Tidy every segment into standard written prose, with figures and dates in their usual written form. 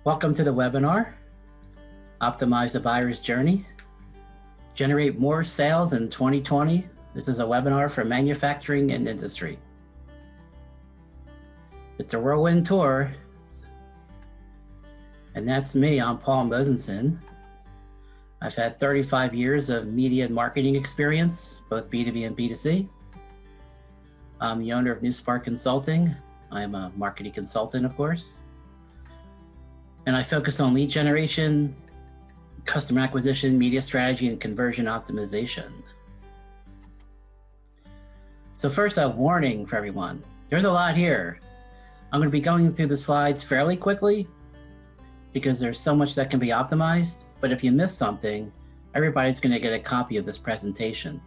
Welcome to the webinar, Optimize the Buyer's Journey, Generate More Sales in 2020. This is a webinar for manufacturing and industry. It's a whirlwind tour, and that's me. I'm Paul Mosenson. I've had 35 years of media and marketing experience, both B2B and B2C. I'm the owner of NuSpark Consulting. I'm a marketing consultant, of course. And I focus on lead generation, customer acquisition, media strategy, and conversion optimization. So first, a warning for everyone. There's a lot here. I'm going to be going through the slides fairly quickly because there's so much that can be optimized. But if you miss something, everybody's going to get a copy of this presentation.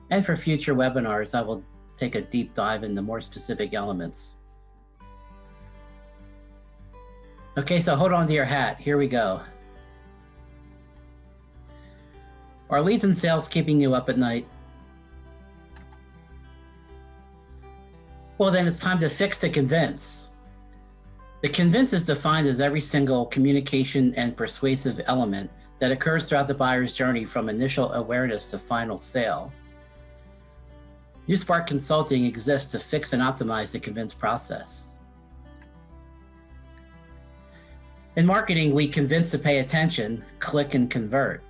And for future webinars, I will take a deep dive into more specific elements. Okay, so hold on to your hat. Here we go. Are leads and sales keeping you up at night? Well, then it's time to fix the convince. The convince is defined as every single communication and persuasive element that occurs throughout the buyer's journey from initial awareness to final sale. NuSpark Consulting exists to fix and optimize the convince process. In marketing, we convince to pay attention, click, and convert.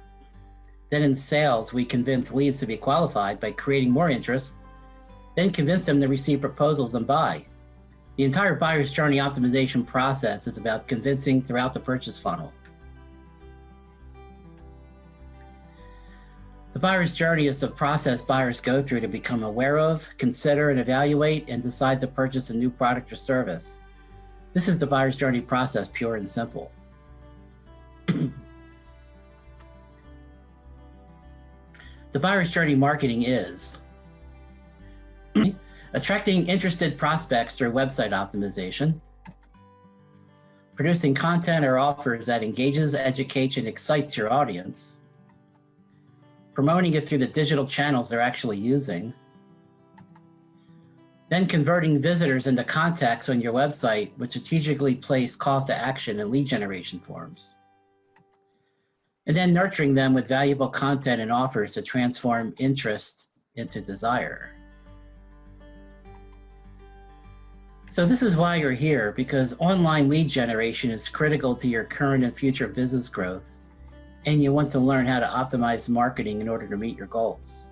Then in sales, we convince leads to be qualified by creating more interest, then convince them to receive proposals and buy. The entire buyer's journey optimization process is about convincing throughout the purchase funnel. The buyer's journey is the process buyers go through to become aware of, consider, and evaluate, and decide to purchase a new product or service. This is the buyer's journey process, pure and simple. The buyer's journey marketing is attracting interested prospects through website optimization, producing content or offers that engages, educates, and excites your audience, promoting it through the digital channels they're actually using, then converting visitors into contacts on your website with strategically placed calls to action and lead generation forms, and then nurturing them with valuable content and offers to transform interest into desire. So this is why you're here, because online lead generation is critical to your current and future business growth, and you want to learn how to optimize marketing in order to meet your goals.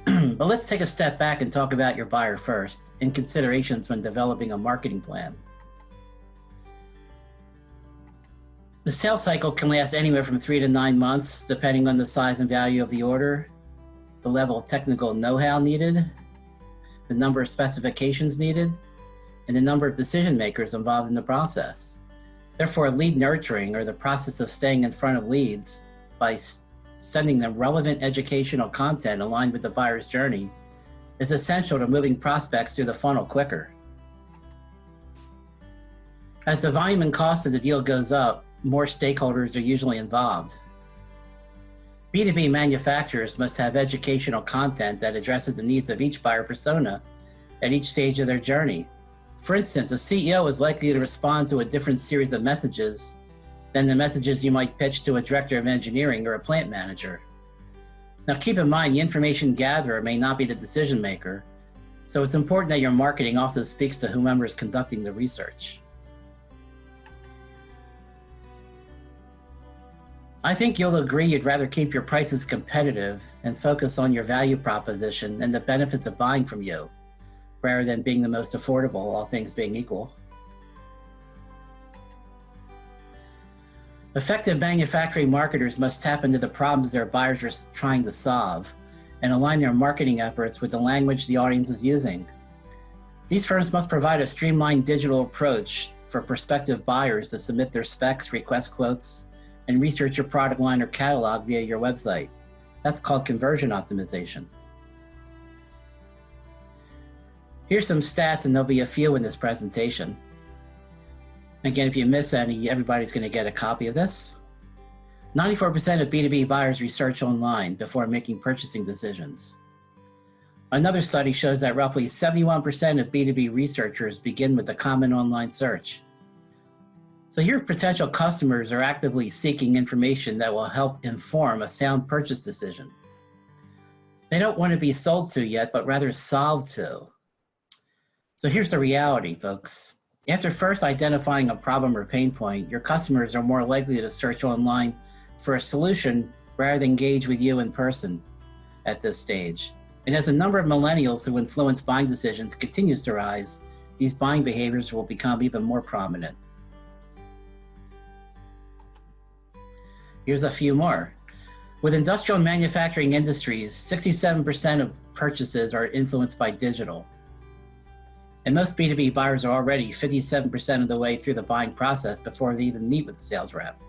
But let's take a step back and talk about your buyer first, and considerations when developing a marketing plan. The sales cycle can last anywhere from 3 to 9 months, depending on the size and value of the order, the level of technical know-how needed, the number of specifications needed, and the number of decision makers involved in the process. Therefore, lead nurturing, or the process of staying in front of leads by sending them relevant educational content aligned with the buyer's journey, is essential to moving prospects through the funnel quicker. As the volume and cost of the deal goes up, more stakeholders are usually involved. B2B manufacturers must have educational content that addresses the needs of each buyer persona at each stage of their journey. For instance, a CEO is likely to respond to a different series of messages than the messages you might pitch to a director of engineering or a plant manager. Now keep in mind, the information gatherer may not be the decision maker, so it's important that your marketing also speaks to whomever is conducting the research. I think you'll agree you'd rather keep your prices competitive and focus on your value proposition and the benefits of buying from you, rather than being the most affordable, all things being equal. Effective manufacturing marketers must tap into the problems their buyers are trying to solve and align their marketing efforts with the language the audience is using. These firms must provide a streamlined digital approach for prospective buyers to submit their specs, request quotes, and research your product line or catalog via your website. That's called conversion optimization. Here's some stats, and there'll be a few in this presentation. Again, if you miss any, everybody's going to get a copy of this. 94% of B2B buyers research online before making purchasing decisions. Another study shows that roughly 71% of B2B researchers begin with a common online search. So here potential customers are actively seeking information that will help inform a sound purchase decision. They don't want to be sold to yet, but rather solved to. So here's the reality, folks. After first identifying a problem or pain point, your customers are more likely to search online for a solution rather than engage with you in person at this stage. And as the number of millennials who influence buying decisions continues to rise, these buying behaviors will become even more prominent. Here's a few more. With industrial and manufacturing industries, 67% of purchases are influenced by digital. And most B2B buyers are already 57% of the way through the buying process before they even meet with the sales rep.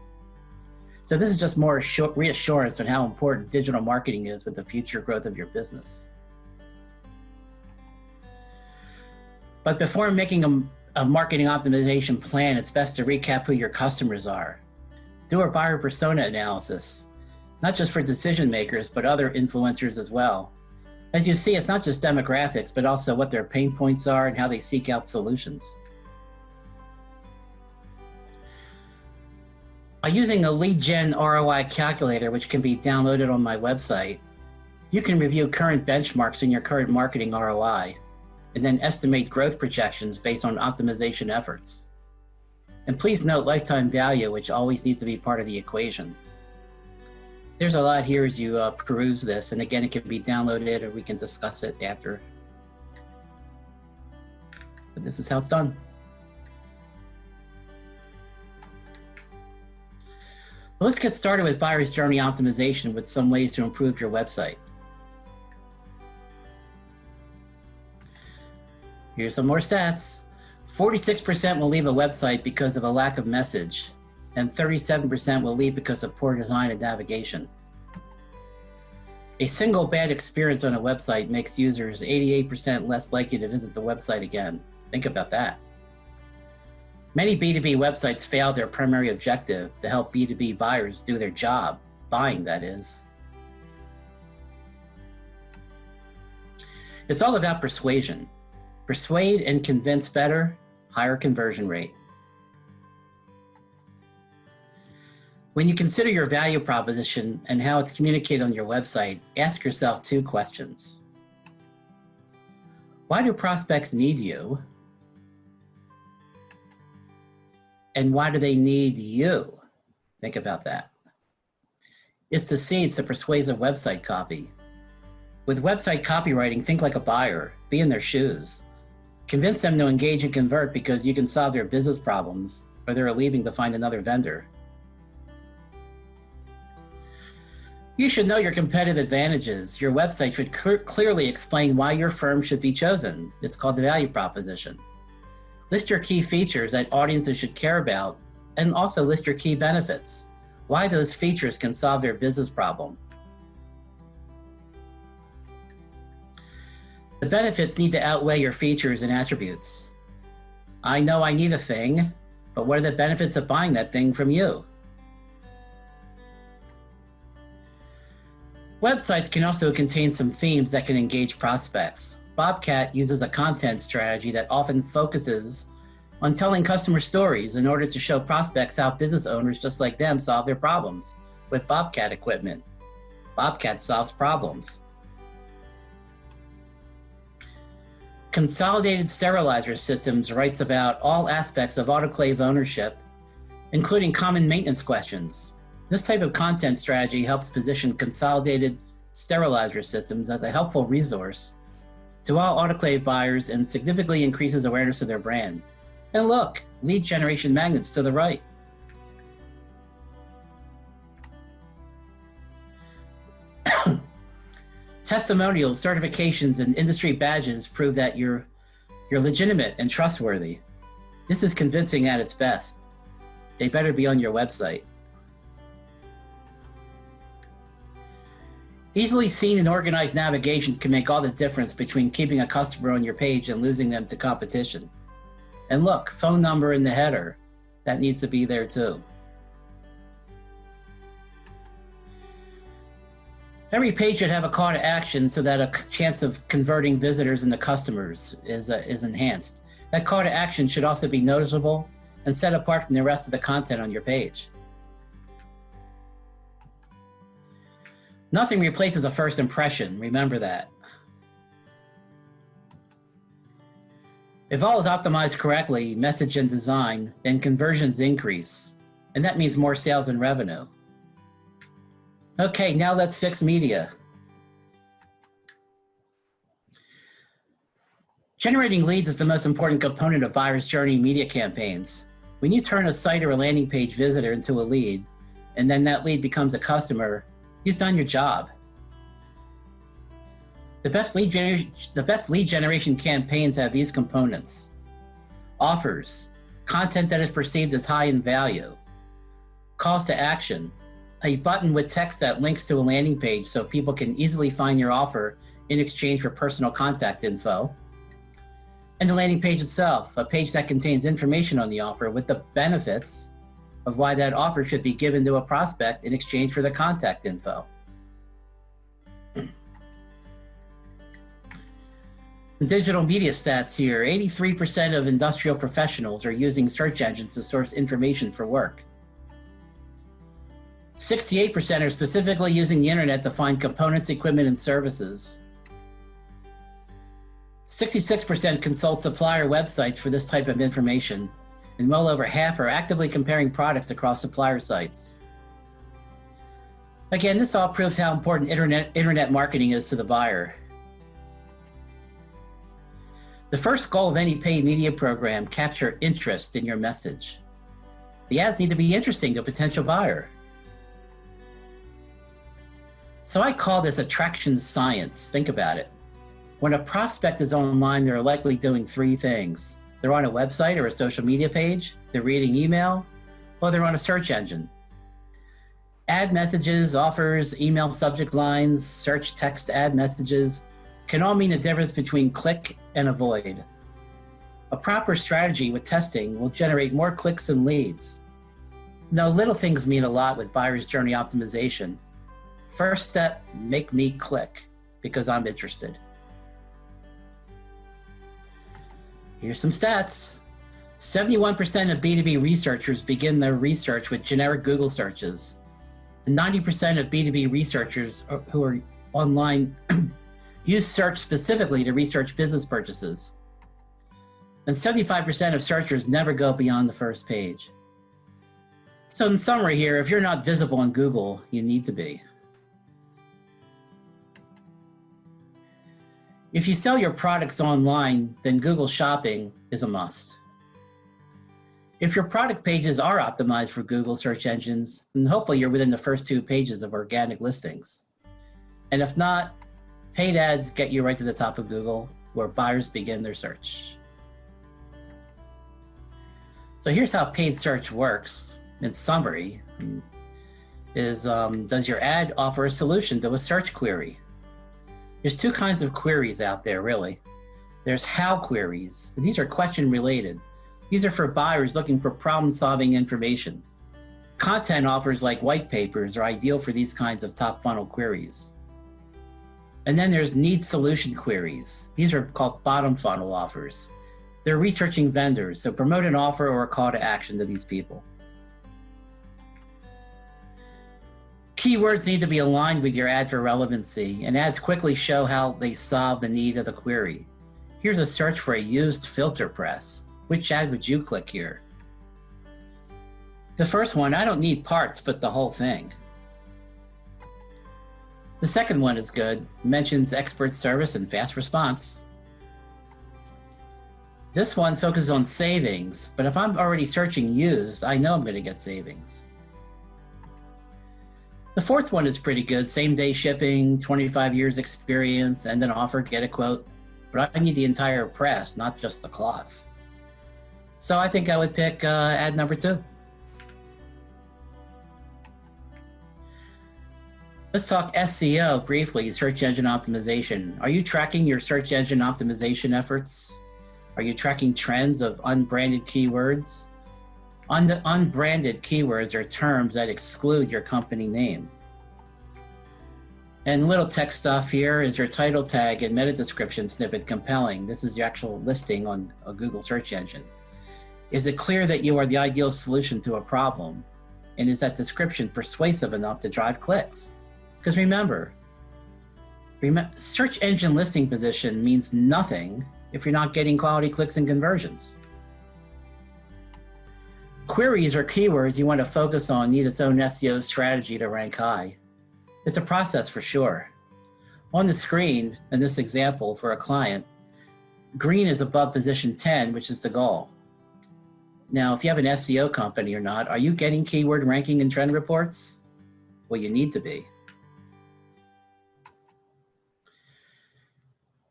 So this is just more reassurance on how important digital marketing is with the future growth of your business. But before making a marketing optimization plan, it's best to recap who your customers are. Do a buyer persona analysis, not just for decision makers, but other influencers as well. As you see, it's not just demographics, but also what their pain points are and how they seek out solutions. By using a lead gen ROI calculator, which can be downloaded on my website, you can review current benchmarks in your current marketing ROI, and then estimate growth projections based on optimization efforts. And please note lifetime value, which always needs to be part of the equation. There's a lot here as you peruse this, and again, it can be downloaded or we can discuss it after. But this is how it's done. Let's get started with buyer's journey optimization with some ways to improve your website. Here's some more stats. 46% will leave a website because of a lack of message, and 37% will leave because of poor design and navigation. A single bad experience on a website makes users 88% less likely to visit the website again. Think about that. Many B2B websites fail their primary objective to help B2B buyers do their job, buying that is. It's all about persuasion. Persuade and convince better, higher conversion rate. When you consider your value proposition and how it's communicated on your website, ask yourself two questions. Why do prospects need you? And why do they need you? Think about that. It's the seeds to persuasive website copy. With website copywriting, think like a buyer, be in their shoes. Convince them to engage and convert because you can solve their business problems, or they're leaving to find another vendor. You should know your competitive advantages. Your website should clearly explain why your firm should be chosen. It's called the value proposition. List your key features that audiences should care about, and also list your key benefits, why those features can solve their business problem. The benefits need to outweigh your features and attributes. I know I need a thing, but what are the benefits of buying that thing from you? Websites can also contain some themes that can engage prospects. Bobcat uses a content strategy that often focuses on telling customer stories in order to show prospects how business owners just like them solve their problems with Bobcat equipment. Bobcat solves problems. Consolidated Sterilizer Systems writes about all aspects of autoclave ownership, including common maintenance questions. This type of content strategy helps position Consolidated Sterilizer Systems as a helpful resource to all autoclave buyers and significantly increases awareness of their brand. And look, lead generation magnets to the right. Testimonials, certifications, and industry badges prove that you're legitimate and trustworthy. This is convincing at its best. They better be on your website. Easily seen and organized navigation can make all the difference between keeping a customer on your page and losing them to competition. And look, phone number in the header, that needs to be there too. Every page should have a call to action so that a chance of converting visitors into customers is enhanced. That call to action should also be noticeable and set apart from the rest of the content on your page. Nothing replaces a first impression, remember that. If all is optimized correctly, message and design, then conversions increase, and that means more sales and revenue. Okay, now let's fix media. Generating leads is the most important component of buyer's journey media campaigns. When you turn a site or a landing page visitor into a lead, and then that lead becomes a customer, you've done your job. The best lead generation campaigns have these components: offers, content that is perceived as high in value; calls to action, a button with text that links to a landing page so people can easily find your offer in exchange for personal contact info; and the landing page itself, a page that contains information on the offer with the benefits of why that offer should be given to a prospect in exchange for the contact info. Digital media stats here: 83% of industrial professionals are using search engines to source information for work. 68% are specifically using the internet to find components, equipment, and services. 66% consult supplier websites for this type of information, and well over half are actively comparing products across supplier sites. Again, this all proves how important internet marketing is to the buyer. The first goal of any paid media program: capture interest in your message. The ads need to be interesting to a potential buyer. So I call this attraction science. Think about it. When a prospect is online, they're likely doing three things: they're on a website or a social media page, they're reading email, or they're on a search engine. Ad messages, offers, email subject lines, search text ad messages can all mean the difference between click and avoid. A proper strategy with testing will generate more clicks and leads. Now, little things mean a lot with buyer's journey optimization. First step: make me click because I'm interested. Here's some stats. 71% of B2B researchers begin their research with generic Google searches. And 90% of B2B researchers who are online use search specifically to research business purchases. And 75% of searchers never go beyond the first page. So in summary here, if you're not visible on Google, you need to be. If you sell your products online, then Google Shopping is a must. If your product pages are optimized for Google search engines, then hopefully you're within the first 2 pages of organic listings. And if not, paid ads get you right to the top of Google, where buyers begin their search. So here's how paid search works. In summary, does your ad offer a solution to a search query? There's 2 kinds of queries out there, really. There's how queries. These are question related. These are for buyers looking for problem-solving information. Content offers like white papers are ideal for these kinds of top funnel queries. And then there's need solution queries. These are called bottom funnel offers. They're researching vendors, so promote an offer or a call to action to these people. Keywords need to be aligned with your ad for relevancy, and ads quickly show how they solve the need of the query. Here's a search for a used filter press. Which ad would you click here? The first one: I don't need parts, but the whole thing. The second one is good. Mentions expert service and fast response. This one focuses on savings, but if I'm already searching used, I know I'm going to get savings. The fourth one is pretty good. Same day shipping, 25 years experience, and an offer, get a quote. But I need the entire press, not just the cloth. So I think I would pick ad number 2. Let's talk SEO briefly, search engine optimization. Are you tracking your search engine optimization efforts? Are you tracking trends of unbranded keywords? Unbranded keywords are terms that exclude your company name. And little text stuff here: is your title tag and meta description snippet compelling? This is your actual listing on a Google search engine. Is it clear that you are the ideal solution to a problem? And is that description persuasive enough to drive clicks? Because remember, search engine listing position means nothing if you're not getting quality clicks and conversions. Queries or keywords you want to focus on need its own SEO strategy to rank high. It's a process for sure. On the screen, in this example for a client, green is above position 10, which is the goal. Now, if you have an SEO company or not, are you getting keyword ranking and trend reports? Well, you need to be.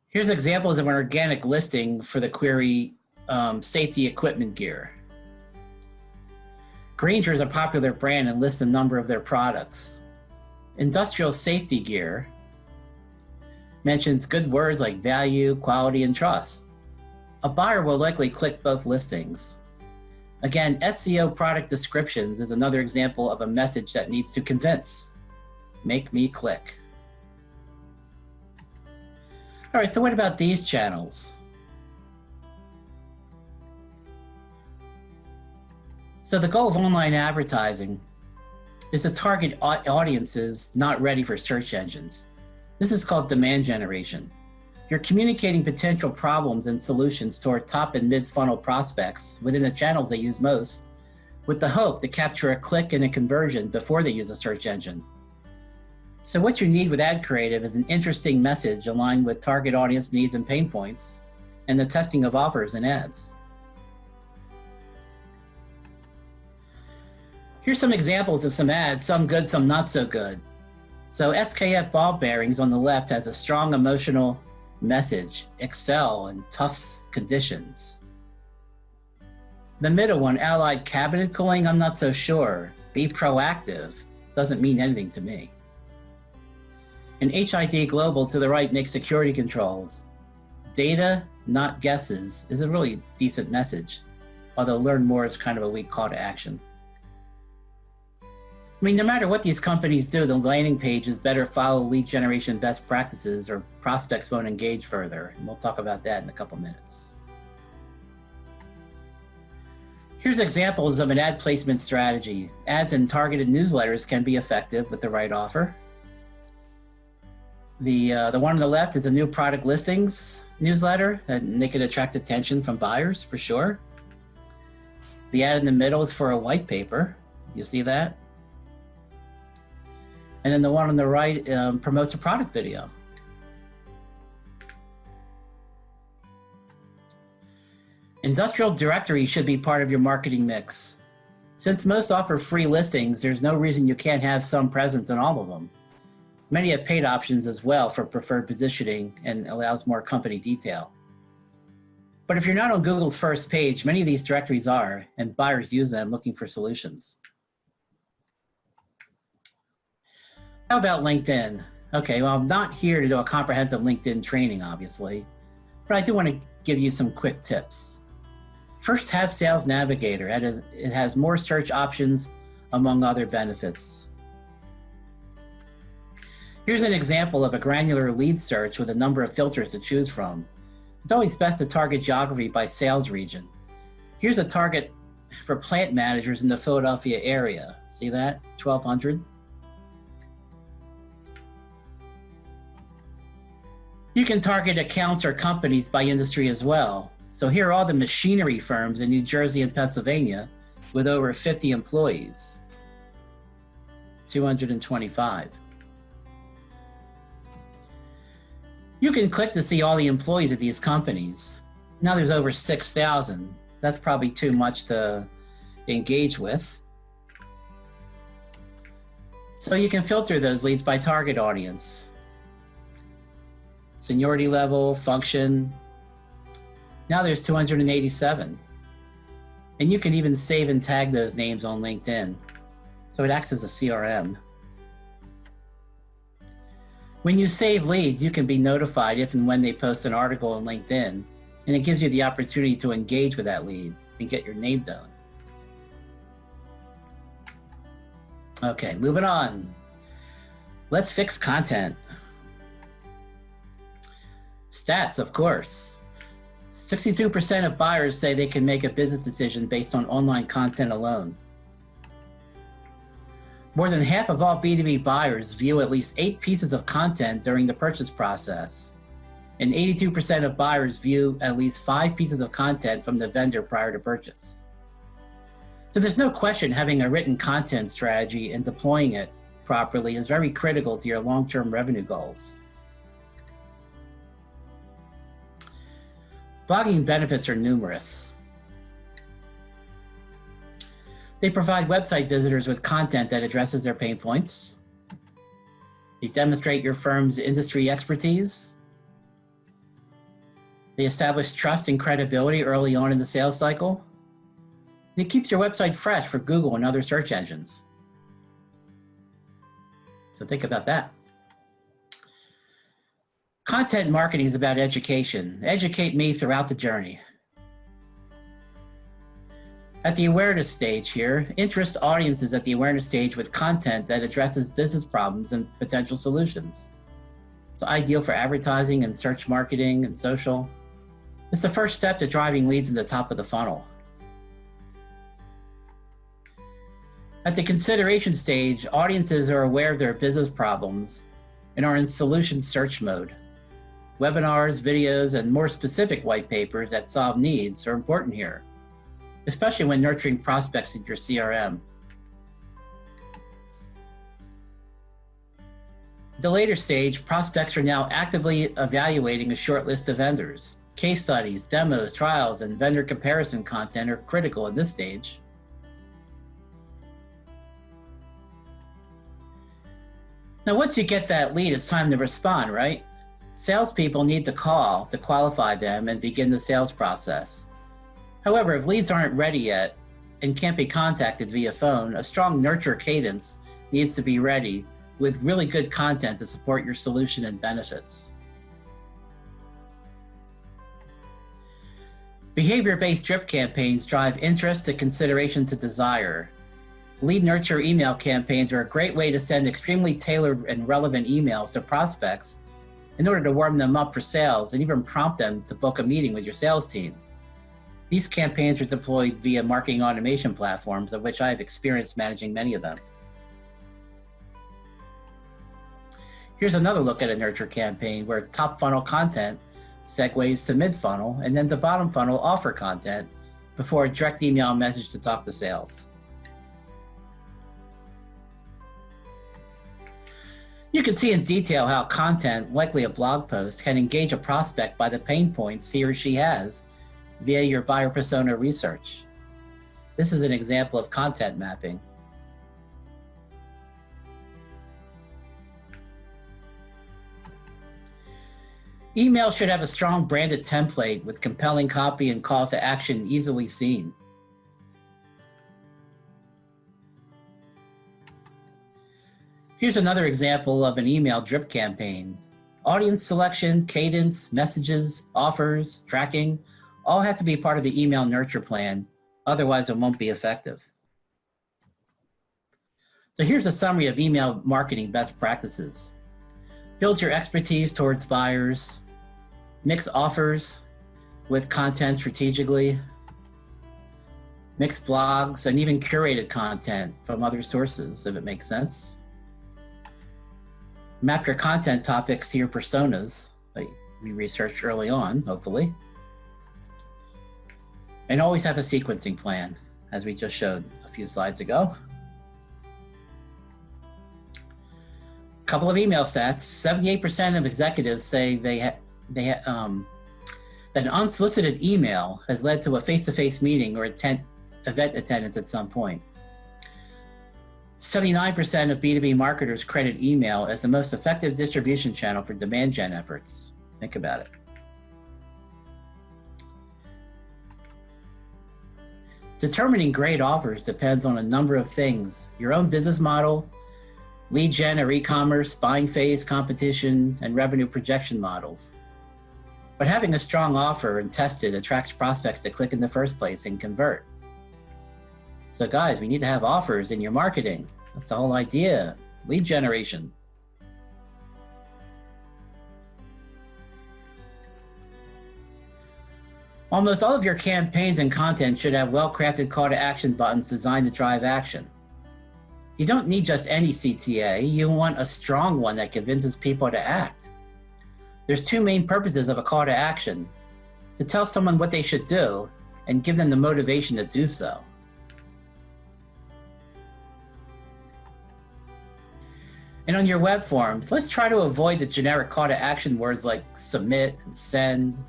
Here's examples of an organic listing for the query safety equipment gear. Grainger is a popular brand and lists a number of their products. Industrial safety gear mentions good words like value, quality, and trust. A buyer will likely click both listings. Again, SEO product descriptions is another example of a message that needs to convince. Make me click. All right, so what about these channels? So the goal of online advertising is to target audiences not ready for search engines. This is called demand generation. You're communicating potential problems and solutions toward top and mid-funnel prospects within the channels they use most, with the hope to capture a click and a conversion before they use a search engine. So what you need with ad creative is an interesting message aligned with target audience needs and pain points, and the testing of offers and ads. Here's some examples of some ads, some good, some not so good. So SKF ball bearings on the left has a strong emotional message, excel in tough conditions. The middle one, Allied cabinet cooling, I'm not so sure. Be proactive, doesn't mean anything to me. And HID Global to the right makes security controls. Data, not guesses, is a really decent message, although learn more is kind of a weak call to action. I mean, no matter what these companies do, the landing pages better follow lead generation best practices or prospects won't engage further. And we'll talk about that in a couple minutes. Here's examples of an ad placement strategy. Ads in targeted newsletters can be effective with the right offer. The one on the left is a new product listings newsletter, and they can attract attention from buyers for sure. The ad in the middle is for a white paper. You see that? And then the one on the right promotes a product video. Industrial directory should be part of your marketing mix. Since most offer free listings, there's no reason you can't have some presence in all of them. Many have paid options as well for preferred positioning and allows more company detail. But if you're not on Google's first page, many of these directories are, and buyers use them looking for solutions. How about LinkedIn? Okay, well, I'm not here to do a comprehensive LinkedIn training, obviously, but I do want to give you some quick tips. First, have Sales Navigator. It has more search options, among other benefits. Here's an example of a granular lead search with a number of filters to choose from. It's always best to target geography by sales region. Here's a target for plant managers in the Philadelphia area. See that? 1,200. You can target accounts or companies by industry as well. So here are all the machinery firms in New Jersey and Pennsylvania with over 50 employees. 225. You can click to see all the employees at these companies. Now there's over 6,000. That's probably too much to engage with. So you can filter those leads by target audience. Seniority level, function. Now there's 287. And you can even save and tag those names on LinkedIn. So it acts as a CRM. When you save leads, you can be notified if and when they post an article on LinkedIn, and it gives you the opportunity to engage with that lead and get your name down. Okay, moving on. Let's fix content. Stats, of course. 62% of buyers say they can make a business decision based on online content alone. More than half of all B2B buyers view at least 8 pieces of content during the purchase process, and 82% of buyers view at least 5 pieces of content from the vendor prior to purchase. So there's no question having a written content strategy and deploying it properly is very critical to your long-term revenue goals. Blogging benefits are numerous. They provide website visitors with content that addresses their pain points. They demonstrate your firm's industry expertise. They establish trust and credibility early on in the sales cycle. And it keeps your website fresh for Google and other search engines. So think about that. Content marketing is about education. Educate me throughout the journey. At the awareness stage here, interest audiences at the awareness stage with content that addresses business problems and potential solutions. It's ideal for advertising and search marketing and social. It's the first step to driving leads in the top of the funnel. At the consideration stage, audiences are aware of their business problems and are in solution search mode. Webinars, videos, and more specific white papers that solve needs are important here, especially when nurturing prospects in your CRM. At the later stage, prospects are now actively evaluating a short list of vendors. Case studies, demos, trials, and vendor comparison content are critical at this stage. Now, once you get that lead, it's time to respond, right? Salespeople need to call to qualify them and begin the sales process. However, if leads aren't ready yet and can't be contacted via phone, a strong nurture cadence needs to be ready with really good content to support your solution and benefits. Behavior-based drip campaigns drive interest to consideration to desire. Lead nurture email campaigns are a great way to send extremely tailored and relevant emails to prospects in order to warm them up for sales and even prompt them to book a meeting with your sales team. These campaigns are deployed via marketing automation platforms, of which I have experience managing many of them. Here's another look at a nurture campaign where top funnel content segues to mid funnel and then to bottom funnel offer content before a direct email message to talk to sales. You can see in detail how content, likely a blog post, can engage a prospect by the pain points he or she has via your buyer persona research. This is an example of content mapping. Email should have a strong branded template with compelling copy and call to action easily seen. Here's another example of an email drip campaign. Audience selection, cadence, messages, offers, tracking, all have to be part of the email nurture plan. Otherwise, it won't be effective. So here's a summary of email marketing best practices. Build your expertise towards buyers. Mix offers with content strategically. Mix blogs and even curated content from other sources, if it makes sense. Map your content topics to your personas that we researched early on, hopefully. And always have a sequencing plan, as we just showed a few slides ago. Couple of email stats. 78% of executives say that an unsolicited email has led to a face-to-face meeting or event attendance at some point. 79% of B2B marketers credit email as the most effective distribution channel for demand gen efforts. Think about it. Determining great offers depends on a number of things: your own business model, lead gen or e-commerce, buying phase, competition, and revenue projection models. But having a strong offer and tested attracts prospects to click in the first place and convert. So guys, we need to have offers in your marketing. That's the whole idea. Lead generation. Almost all of your campaigns and content should have well-crafted call to action buttons designed to drive action. You don't need just any CTA, you want a strong one that convinces people to act. There's two main purposes of a call to action: to tell someone what they should do and give them the motivation to do so. And on your web forms, let's try to avoid the generic call to action words like submit and send,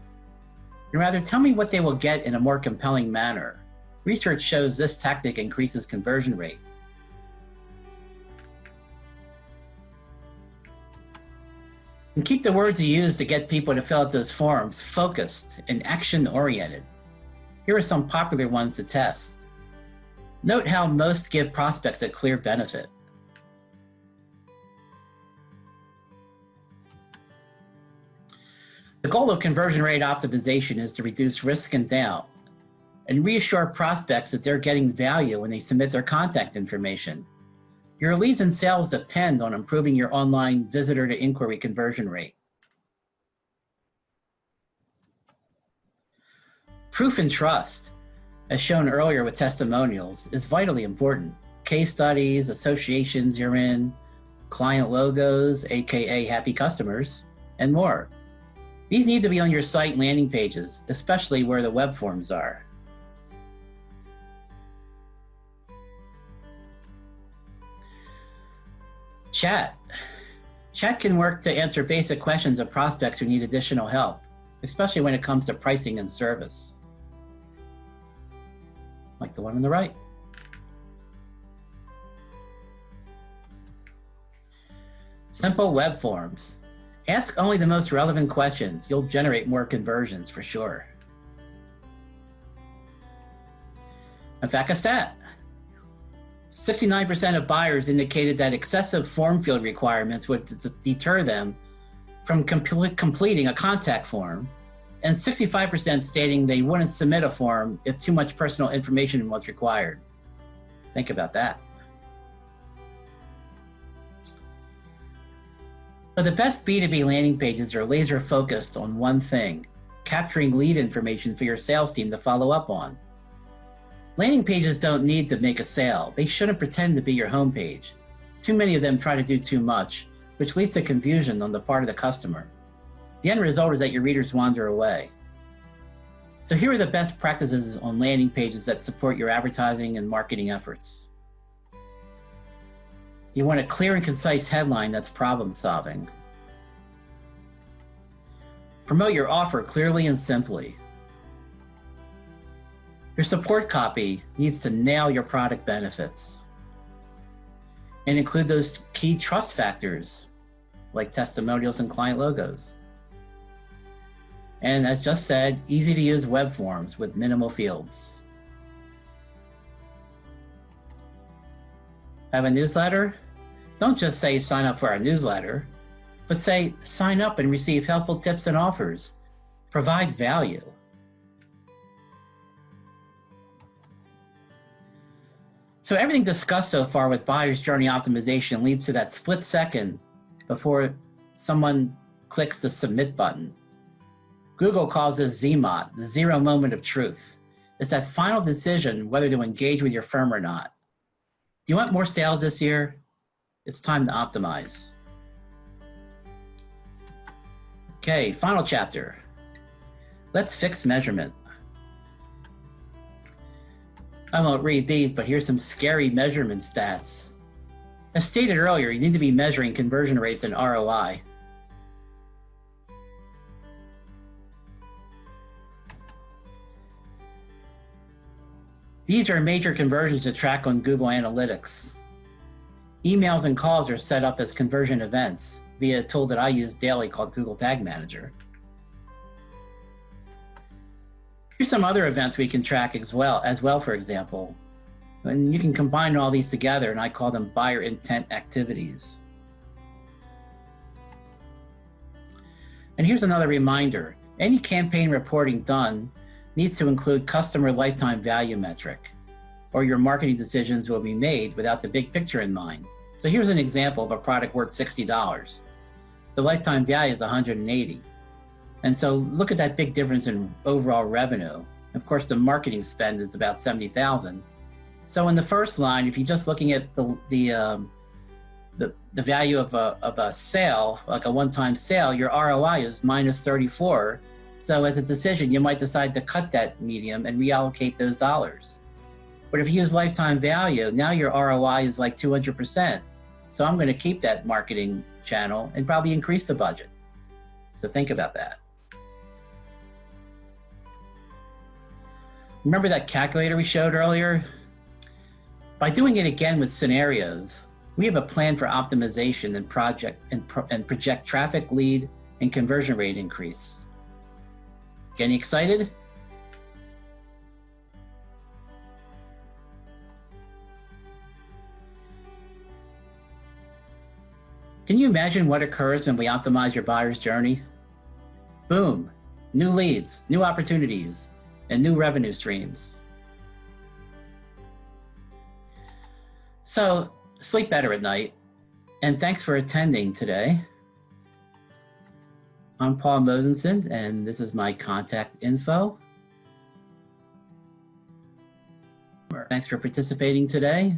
and rather tell me what they will get in a more compelling manner. Research shows this tactic increases conversion rate. And keep the words you use to get people to fill out those forms focused and action-oriented. Here are some popular ones to test. Note how most give prospects a clear benefit. The goal of conversion rate optimization is to reduce risk and doubt and reassure prospects that they're getting value when they submit their contact information. Your leads and sales depend on improving your online visitor to inquiry conversion rate. Proof and trust, as shown earlier with testimonials, is vitally important. Case studies, associations you're in, client logos, aka happy customers, and more. These need to be on your site landing pages, especially where the web forms are. Chat. Chat can work to answer basic questions of prospects who need additional help, especially when it comes to pricing and service. Like the one on the right. Simple web forms. Ask only the most relevant questions. You'll generate more conversions for sure. In fact, a stat. 69% of buyers indicated that excessive form field requirements would deter them from completing a contact form, and 65% stating they wouldn't submit a form if too much personal information was required. Think about that. So the best B2B landing pages are laser focused on one thing: capturing lead information for your sales team to follow up on. Landing pages don't need to make a sale. They shouldn't pretend to be your homepage. Too many of them try to do too much, which leads to confusion on the part of the customer. The end result is that your readers wander away. So here are the best practices on landing pages that support your advertising and marketing efforts. You want a clear and concise headline that's problem solving. Promote your offer clearly and simply. Your support copy needs to nail your product benefits and include those key trust factors like testimonials and client logos. And as just said, easy to use web forms with minimal fields. Have a newsletter? Don't just say sign up for our newsletter, but say sign up and receive helpful tips and offers. Provide value. So everything discussed so far with buyer's journey optimization leads to that split second before someone clicks the submit button. Google calls this ZMOT, the zero moment of truth. It's that final decision whether to engage with your firm or not. Do you want more sales this year? It's time to optimize. Okay, final chapter. Let's fix measurement. I won't read these, but here's some scary measurement stats. As stated earlier, you need to be measuring conversion rates and ROI. These are major conversions to track on Google Analytics. Emails and calls are set up as conversion events via a tool that I use daily called Google Tag Manager. Here's some other events we can track as well, for example. And you can combine all these together, and I call them buyer intent activities. And here's another reminder. Any campaign reporting done needs to include customer lifetime value metric, or your marketing decisions will be made without the big picture in mind. So here's an example of a product worth $60. The lifetime value is $180. And so look at that big difference in overall revenue. Of course, the marketing spend is about 70,000. So in the first line, if you're just looking at the value of a sale, like a one-time sale, your ROI is minus 34. So as a decision, you might decide to cut that medium and reallocate those dollars. But if you use lifetime value, now your ROI is like 200%. So I'm going to keep that marketing channel and probably increase the budget. So think about that. Remember that calculator we showed earlier? By doing it again with scenarios, we have a plan for optimization and project traffic, lead, and conversion rate increase. Getting excited? Can you imagine what occurs when we optimize your buyer's journey? Boom, new leads, new opportunities, and new revenue streams. So sleep better at night, and thanks for attending today. I'm Paul Mosenson, and this is my contact info. Thanks for participating today.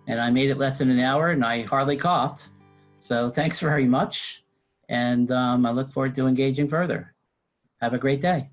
And I made it less than an hour, and I hardly coughed. So thanks very much, and I look forward to engaging further. Have a great day.